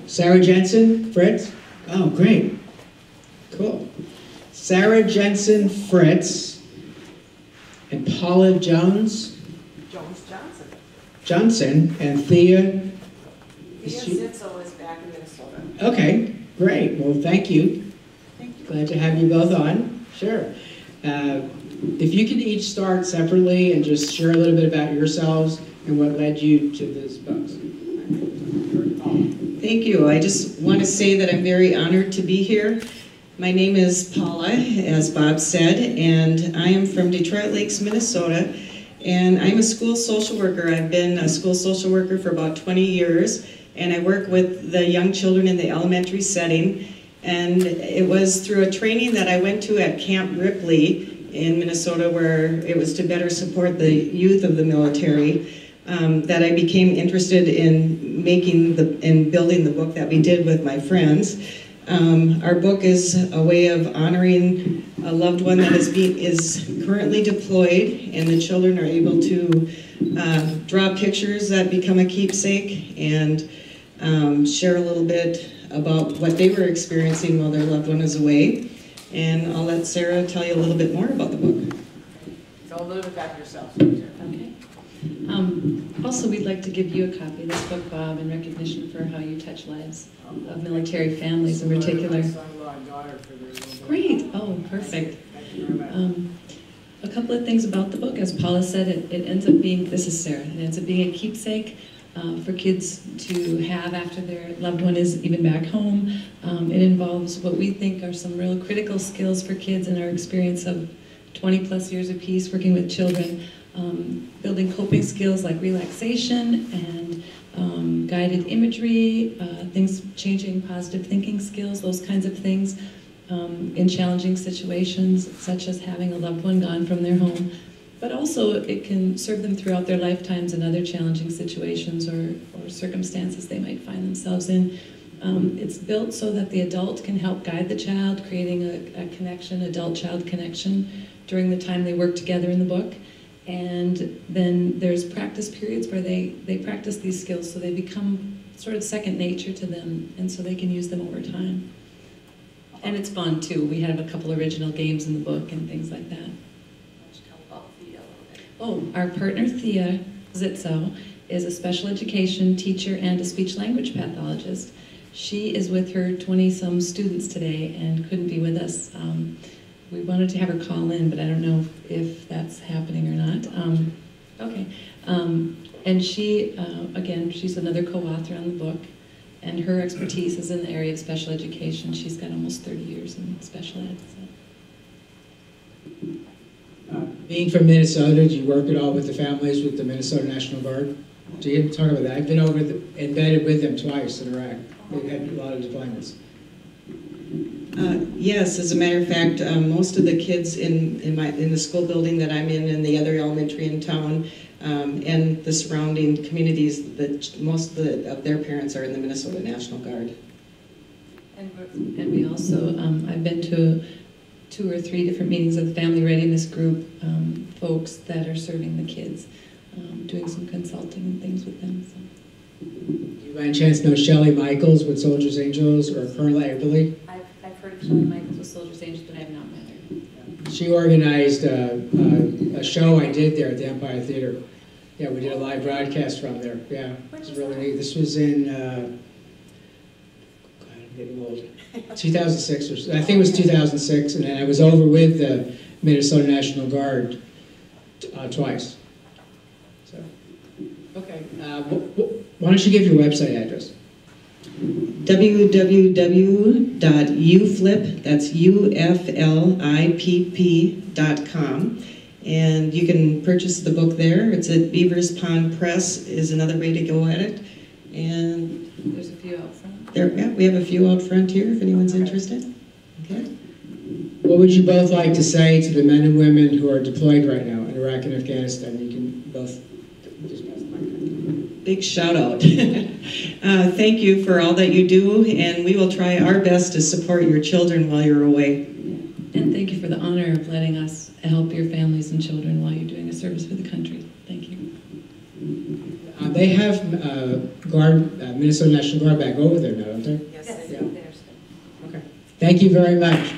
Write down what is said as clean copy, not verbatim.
Sara Jensen-Fritz? Oh, great. Cool. Sara Jensen-Fritz and Paula Johnson and Thea. Zitzel is back in Minnesota. Okay, great. Well, thank you. Thank you. Glad to have you both on. Sure. If you could each start separately and just share a little bit about yourselves and what led you to this books. Thank you. I just want to say that I'm very honored to be here. My name is Paula, as Bob said, and I am from Detroit Lakes, Minnesota, and I'm a school social worker. I've been a school social worker for about 20 years, and I work with the young children in the elementary setting. And it was through a training that I went to at Camp Ripley in Minnesota, where it was to better support the youth of the military, that I became interested in building the book that we did with my friends. Our book is a way of honoring a loved one that is currently deployed, and the children are able to draw pictures that become a keepsake and share a little bit about what they were experiencing while their loved one is away. And I'll let Sara tell you a little bit more about the book. Tell a little bit about yourself. Okay. Also, we'd like to give you a copy of this book, Bob, in recognition for how you touch lives of military families in particular. Son-in-law and daughter for their little boy. Great. Oh, perfect. Thank you very much. A couple of things about the book. As Paula said, it ends up being, this is Sara, it ends up being a keepsake for kids to have after their loved one is even back home. It involves what we think are some real critical skills for kids in our experience of 20 plus years of peace working with children, building coping skills like relaxation and guided imagery, changing positive thinking skills, those kinds of things in challenging situations such as having a loved one gone from their home. But also it can serve them throughout their lifetimes in other challenging situations or circumstances they might find themselves in. It's built so that the adult can help guide the child, creating a connection, adult-child connection, during the time they work together in the book. And then there's practice periods where they practice these skills so they become sort of second nature to them, and so they can use them over time. And it's fun too. We have a couple original games in the book and things like that. Oh, our partner Thea Zitzel is a special education teacher and a speech-language pathologist. She is with her 20-some students today and couldn't be with us. We wanted to have her call in, but I don't know if that's happening or not. Okay. And she, again, she's another co-author on the book, and her expertise is in the area of special education. She's got almost 30 years in special ed. So. Being from Minnesota, do you work at all with the families with the Minnesota National Guard? Do you talk about that? I've been embedded with them twice in Iraq. They've had a lot of deployments. Yes, as a matter of fact, most of the kids in the school building that I'm in and the other elementary in town and the surrounding communities, most of their parents are in the Minnesota National Guard. And we also, I've been to 2 or 3 different meetings of the family readiness group, folks that are serving the kids, doing some consulting and things with them. So. Do you by any chance know Shelley Michaels with Soldiers Angels or Colonel Eberly? I've heard of Shelley Michaels with Soldiers Angels, but I have not met her. She organized a show I did there at the Empire Theater. Yeah, we did a live broadcast from there. Yeah, it was really neat. This was in, God, I'm getting old. 2006 or so. I think it was 2006, and then I was over with the Minnesota National Guard twice. So, okay. Why don't you give your website address? www.uflip, that's UFLIPP.com, and you can purchase the book there. It's at Beavers Pond Press is another way to go at it, and there's a few out front. Yeah, we have a few out front here if anyone's interested. Okay. What would you both like to say to the men and women who are deployed right now in Iraq and Afghanistan? You can both just pass the mic. Big shout out. Thank you for all that you do, and we will try our best to support your children while you're away. And thank you for the honor of letting us help your families and children while you're doing a service for the country. Thank you. They have Minnesota National Guard back over there now, don't they? Yes, Yeah. there's. Okay. Thank you very much.